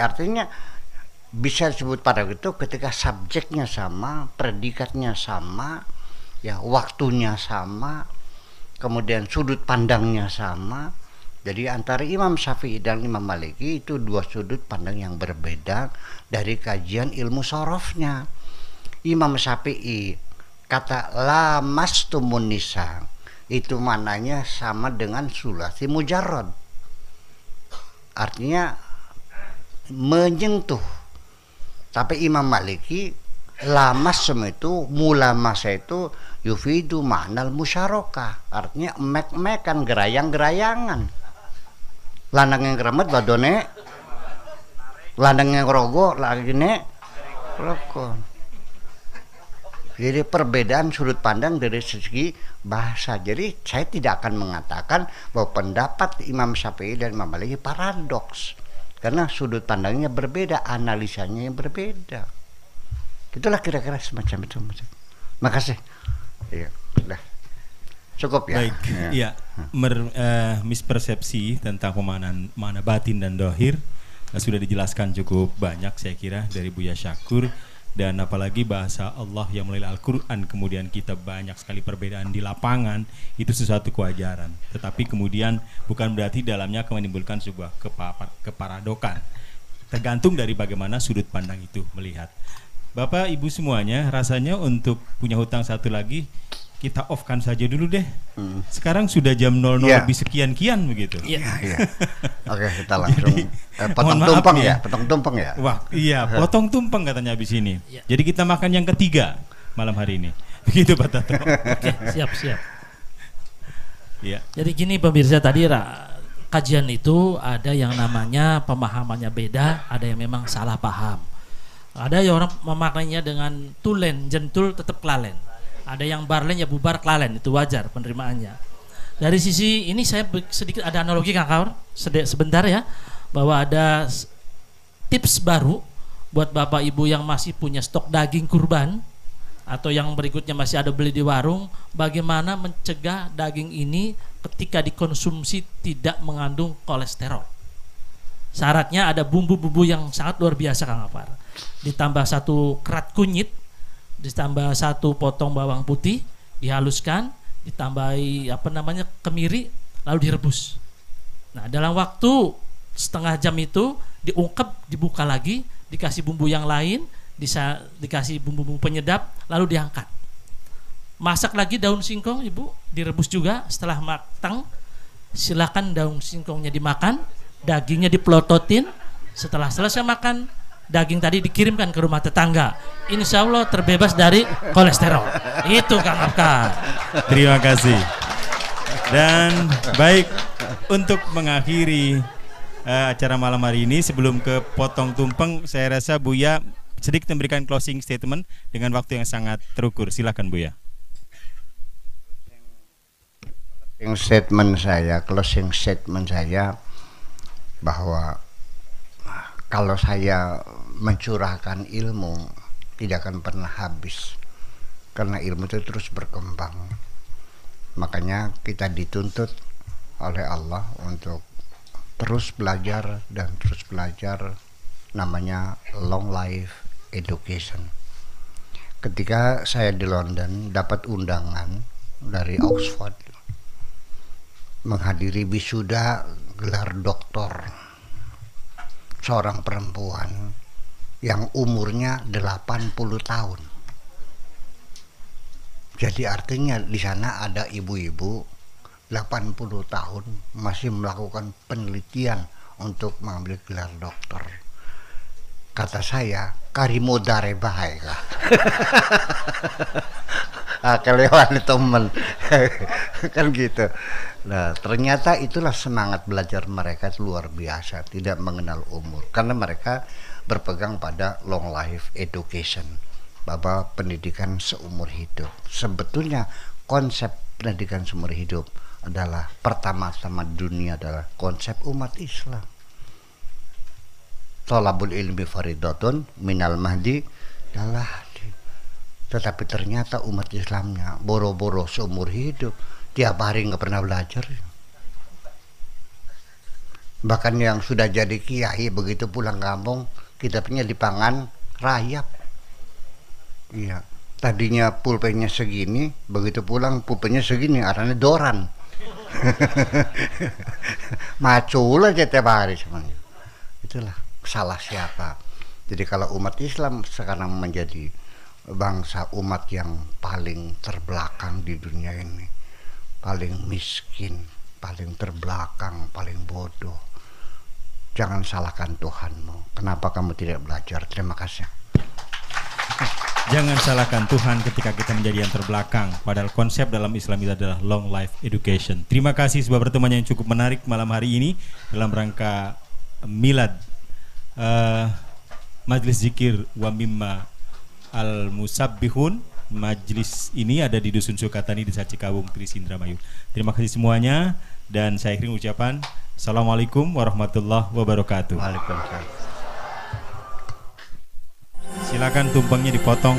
Artinya bisa disebut paradoks itu ketika subjeknya sama, predikatnya sama, ya waktunya sama, kemudian sudut pandangnya sama. Jadi antara Imam Syafi'i dan Imam Maliki itu dua sudut pandang yang berbeda dari kajian ilmu sorofnya. Imam Syafi'i kata lamastumun nisa itu maknanya sama dengan sulasi mujarrad, artinya menyentuh. Tapi Imam Maliki lamasum itu mulamasa itu yufidu maknal musyarakah, artinya emek-emekan, gerayang-gerayangan. Lanang yang keramat badone, lanang yang rogo lagi nek rokok. Jadi perbedaan sudut pandang dari segi bahasa. Jadi saya tidak akan mengatakan bahwa pendapat Imam Syafi'i dan Imam Maliki paradoks, karena sudut pandangnya berbeda, analisanya yang berbeda. Itulah kira-kira semacam itu. Makasih. Iya, sudah cukup ya. Baik, ya. Mispersepsi tentang pemahaman mana batin dan dohir sudah dijelaskan cukup banyak saya kira dari Buya Syakur. Dan apalagi bahasa Allah yang melalui Al-Quran, kemudian kita banyak sekali perbedaan di lapangan, itu sesuatu kewajaran. Tetapi kemudian bukan berarti dalamnya akan menimbulkan sebuah keparadokan. Tergantung dari bagaimana sudut pandang itu melihat. Bapak Ibu semuanya, rasanya untuk punya hutang satu lagi kita off-kan saja dulu deh. Sekarang sudah jam 00 lebih sekian-kian begitu. Iya. Oke, kita langsung potong tumpeng ya, potong tumpeng ya. Wah, iya, potong tumpeng katanya habis ini. Ya. Jadi kita makan yang ketiga malam hari ini. Begitu Pak Tato. Oke, siap. Iya. Jadi gini pemirsa, tadi kajian itu ada yang namanya pemahamannya beda, ada yang memang salah paham. Ada yang orang memaknainya dengan tulen, jentul tetap kelalen. Ada yang barlen ya bubar kelalen, itu wajar penerimaannya. Dari sisi ini saya sedikit ada analogi Kang Kaur sebentar ya, bahwa ada tips baru buat Bapak Ibu yang masih punya stok daging kurban atau yang berikutnya masih ada beli di warung, bagaimana mencegah daging ini ketika dikonsumsi tidak mengandung kolesterol. Syaratnya ada bumbu-bumbu yang sangat luar biasa Kang Apar. Ditambah 1 kerat kunyit, ditambah 1 potong bawang putih, dihaluskan, ditambahi kemiri, lalu direbus. Nah, dalam waktu setengah jam itu diungkep, dibuka lagi, dikasih bumbu yang lain, dikasih bumbu-bumbu penyedap, lalu diangkat. Masak lagi daun singkong, Ibu, direbus juga. Setelah matang, silakan daun singkongnya dimakan, dagingnya dipelototin. Setelah selesai makan, daging tadi dikirimkan ke rumah tetangga. Insya Allah terbebas dari kolesterol. Itu Kang Afkar. Terima kasih. Dan baik, untuk mengakhiri acara malam hari ini, sebelum ke potong tumpeng, saya rasa Buya sedikit memberikan closing statement dengan waktu yang sangat terukur. Silakan Buya. Closing statement saya bahwa kalau saya mencurahkan ilmu tidak akan pernah habis, karena ilmu itu terus berkembang. Makanya kita dituntut oleh Allah untuk terus belajar dan terus belajar, namanya long life education. Ketika saya di London dapat undangan dari Oxford menghadiri wisuda gelar doktor seorang perempuan yang umurnya 80 tahun. Jadi artinya di sana ada ibu-ibu 80 tahun masih melakukan penelitian untuk mengambil gelar dokter. Kata saya, karimo dare bahai kah? Kelewan temen kan gitu. Nah, ternyata itulah semangat belajar mereka luar biasa, tidak mengenal umur, karena mereka berpegang pada long life education, bahwa pendidikan seumur hidup. Sebetulnya konsep pendidikan seumur hidup adalah pertama-tama dunia adalah konsep umat Islam. Thalabul ilmi faridatun minal mahdi adalah, tetapi ternyata umat Islamnya boro-boro seumur hidup, tiap hari nggak pernah belajar. Bahkan yang sudah jadi kiai begitu pulang kampung kitabnya dipangan rayap. Iya, tadinya pulpennya segini, begitu pulang pulpennya segini, arahnya doran. Macul aja tiap hari semuanya. Itulah salah siapa. Jadi kalau umat Islam sekarang menjadi bangsa umat yang paling terbelakang di dunia ini, paling miskin, paling terbelakang, paling bodoh. Jangan salahkan Tuhanmu. Kenapa kamu tidak belajar? Terima kasih. Jangan salahkan Tuhan ketika kita menjadi yang terbelakang. Padahal konsep dalam Islam itu adalah long life education. Terima kasih sebuah pertemuan yang cukup menarik malam hari ini dalam rangka milad Majlis Zikir wa Mimma Al-Musabbihun. Majlis ini ada di Dusun Sukatani, Desa Cikawung, Tris Indramayu. Terima kasih semuanya dan saya akhiri ucapan Assalamualaikum warahmatullahi wabarakatuh. Waalaikumsalam. Silakan tumpengnya dipotong.